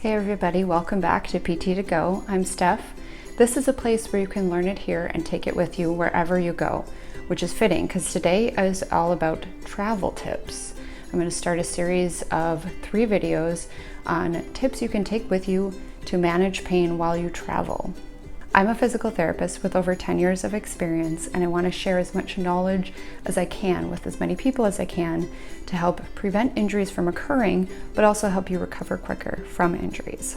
Hey everybody, welcome back to PT to Go. I'm Steph. This is a place where you can learn it here and take it with you wherever you go, which is fitting because today is all about travel tips. I'm going to start a series of 3 videos on tips you can take with you to manage pain while you travel. I'm a physical therapist with over 10 years of experience, and I want to share as much knowledge as I can with as many people as I can to help prevent injuries from occurring, but also help you recover quicker from injuries.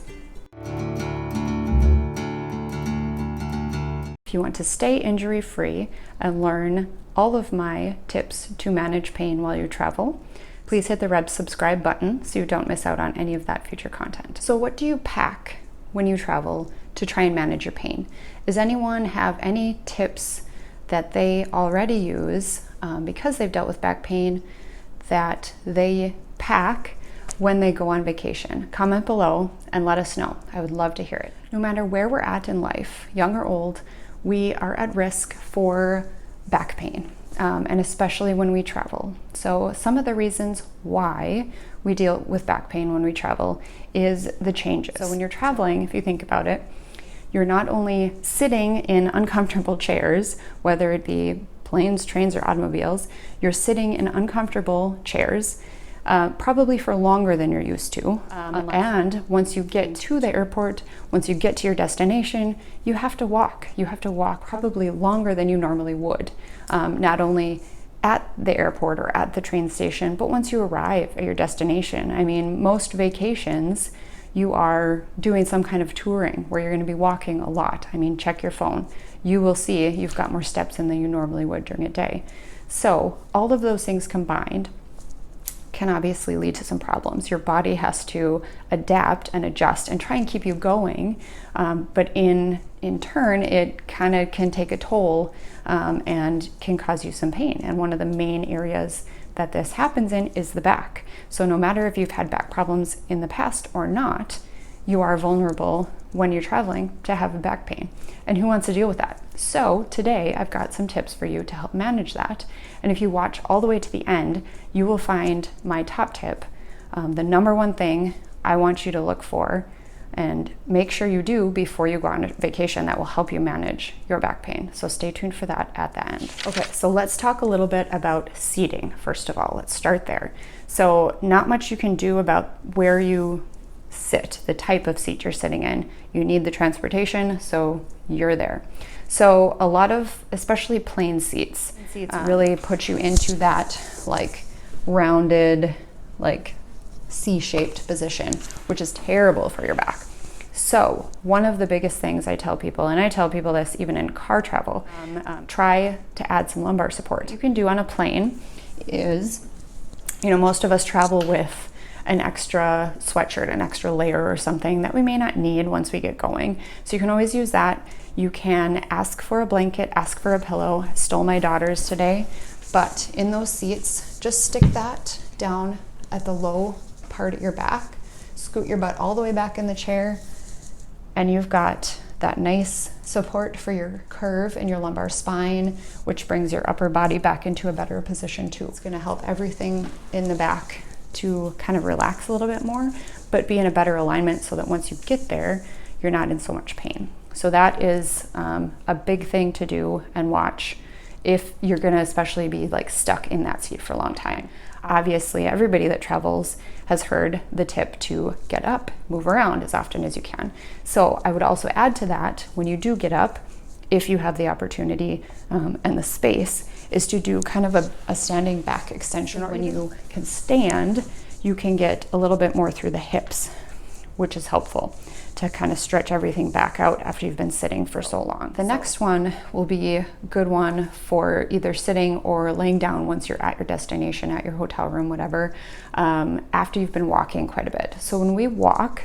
If you want to stay injury-free and learn all of my tips to manage pain while you travel, please hit the red subscribe button so you don't miss out on any of that future content. So what do you pack when you travel to try and manage your pain? Does anyone have any tips that they already use because they've dealt with back pain that they pack when they go on vacation? Comment below and let us know. I would love to hear it. No matter where we're at in life, young or old, we are at risk for back pain, and especially when we travel. So some of the reasons why we deal with back pain when we travel is the changes. So when you're traveling, if you think about it, you're not only sitting in uncomfortable chairs, whether it be planes, trains, or automobiles, you're sitting in uncomfortable chairs, probably for longer than you're used to. And once you get to the airport, once you get to your destination, you have to walk. You have to walk probably longer than you normally would, not only at the airport or at the train station, but once you arrive at your destination. I mean, most vacations, you are doing some kind of touring where you're going to be walking a lot. I mean, check your phone. You will see you've got more steps in than you normally would during a day. So all of those things combined can obviously lead to some problems. Your body has to adapt and adjust and try and keep you going, but in turn, it kind of can take a toll and can cause you some pain. And one of the main areas that this happens in is the back. So no matter if you've had back problems in the past or not, you are vulnerable when you're traveling to have a back pain. And who wants to deal with that? So today I've got some tips for you to help manage that. And if you watch all the way to the end, you will find my top tip, the number one thing I want you to look for and make sure you do before you go on vacation that will help you manage your back pain. So stay tuned for that at the end. Okay, so let's talk a little bit about seating. First of all, let's start there. So not much you can do about where you sit, the type of seat you're sitting in. You need the transportation, so you're there. So a lot of, especially plane seats, really put you into that like rounded, like C-shaped position, which is terrible for your back. So one of the biggest things I tell people, and I tell people this even in car travel, try to add some lumbar support. You can do on a plane is, most of us travel with an extra sweatshirt, an extra layer or something that we may not need once we get going. So you can always use that. You can ask for a blanket, ask for a pillow. I stole my daughter's today, but in those seats, just stick that down at the low part of your back, scoot your butt all the way back in the chair, and you've got that nice support for your curve and your lumbar spine, which brings your upper body back into a better position too. It's going to help everything in the back to kind of relax a little bit more, but be in a better alignment so that once you get there, you're not in so much pain. So that is a big thing to do and watch if you're going to especially be like stuck in that seat for a long time. Obviously, everybody that travels has heard the tip to get up, move around as often as you can. So I would also add to that, when you do get up, if you have the opportunity and the space, is to do kind of a standing back extension. When you can stand, you can get a little bit more through the hips, which is helpful to kind of stretch everything back out after you've been sitting for so long. The next one will be a good one for either sitting or laying down once you're at your destination, at your hotel room, whatever, after you've been walking quite a bit. So when we walk,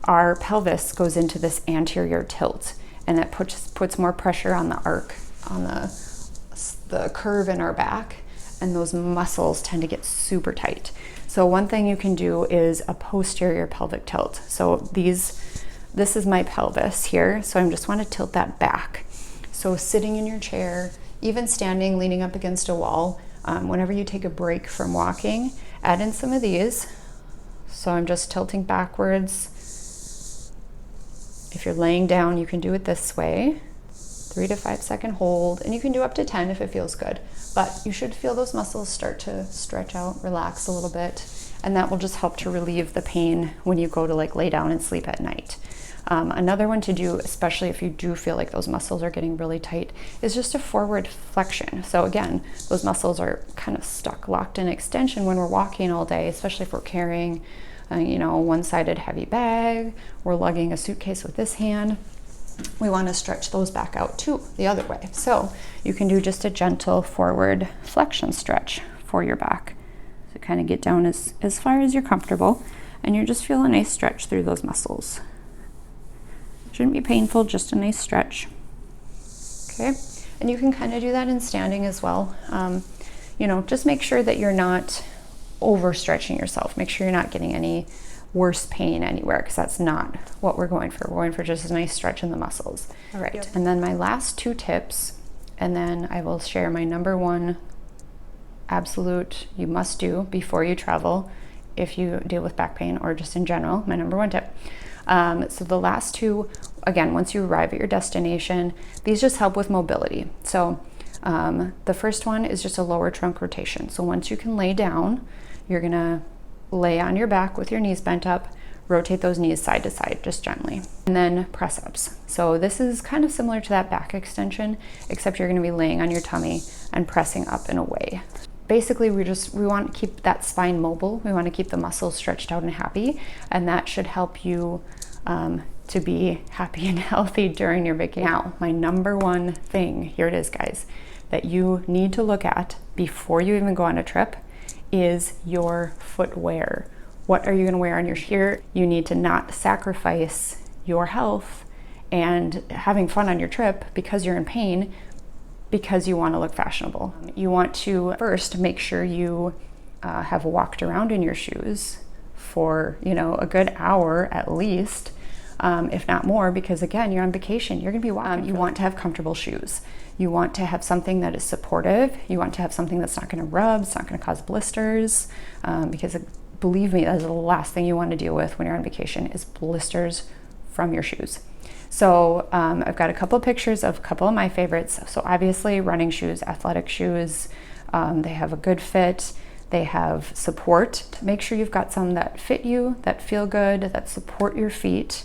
our pelvis goes into this anterior tilt, and that puts more pressure on the arc, on the curve in our back, and those muscles tend to get super tight. So one thing you can do is a posterior pelvic tilt. So this is my pelvis here, so I just want to tilt that back. So sitting in your chair, even standing, leaning up against a wall, whenever you take a break from walking, add in some of these. So I'm just tilting backwards If you're laying down, you can do it this way, 3 to 5 second hold, and you can do up to 10 if it feels good. But you should feel those muscles start to stretch out, relax a little bit, and that will just help to relieve the pain when you go to like lay down and sleep at night. Another one to do, especially if you do feel like those muscles are getting really tight, is just a forward flexion. So again, those muscles are kind of stuck, locked in extension when we're walking all day, especially if we're carrying, a one-sided heavy bag, we're lugging a suitcase with this hand. We want to stretch those back out too, the other way. So you can do just a gentle forward flexion stretch for your back. So kind of get down as far as you're comfortable, and you just feel a nice stretch through those muscles. Shouldn't be painful, just a nice stretch. Okay, and you can kind of do that in standing as well. Just make sure that you're not overstretching yourself. Make sure you're not getting any worse pain anywhere, because that's not what we're going for. We're going for just a nice stretch in the muscles. All right, yep. And then my last 2 tips, and then I will share my number 1 absolute you must do before you travel if you deal with back pain or just in general, my number 1 tip. So the last 2, again, once you arrive at your destination, these just help with mobility. So the first one is just a lower trunk rotation. So once you can lay down, you're gonna lay on your back with your knees bent up, rotate those knees side to side, just gently. And then press ups. So this is kind of similar to that back extension, except you're gonna be laying on your tummy and pressing up and away. Basically, we want to keep that spine mobile. We want to keep the muscles stretched out and happy, and that should help you to be happy and healthy during your vacation. Now, my number 1 thing, here it is, guys, that you need to look at before you even go on a trip is your footwear. What are you going to wear on your feet? You need to not sacrifice your health and having fun on your trip because you're in pain, because you want to look fashionable. You want to first make sure you have walked around in your shoes for a good hour at least, if not more, because again, you're on vacation, you're gonna be walking. You want to have comfortable shoes. You want to have something that is supportive. You want to have something that's not gonna rub, it's not gonna cause blisters, because believe me, that's the last thing you want to deal with when you're on vacation is blisters from your shoes. So I've got a couple of pictures of a couple of my favorites. So obviously running shoes, athletic shoes, they have a good fit, they have support. Make sure you've got some that fit you, that feel good, that support your feet.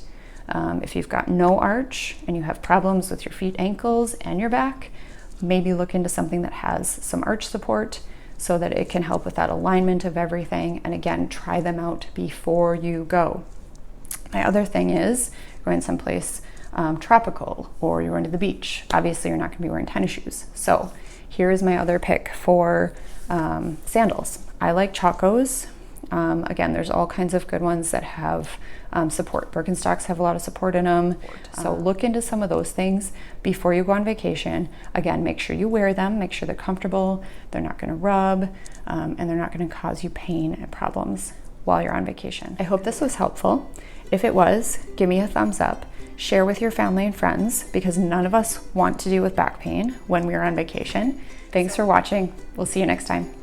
If you've got no arch and you have problems with your feet, ankles, and your back, maybe look into something that has some arch support so that it can help with that alignment of everything. And again, try them out before you go. My other thing is going someplace tropical, or you're going to the beach. Obviously, you're not going to be wearing tennis shoes. So here is my other pick for sandals. I like Chacos. Again, there's all kinds of good ones that have support. Birkenstocks have a lot of support in them. So look into some of those things before you go on vacation. Again, make sure you wear them, make sure they're comfortable, they're not going to rub, and they're not going to cause you pain and problems while you're on vacation. I hope this was helpful. If it was, give me a thumbs up. Share with your family and friends, because none of us want to deal with back pain when we're on vacation. Thanks for watching. We'll see you next time.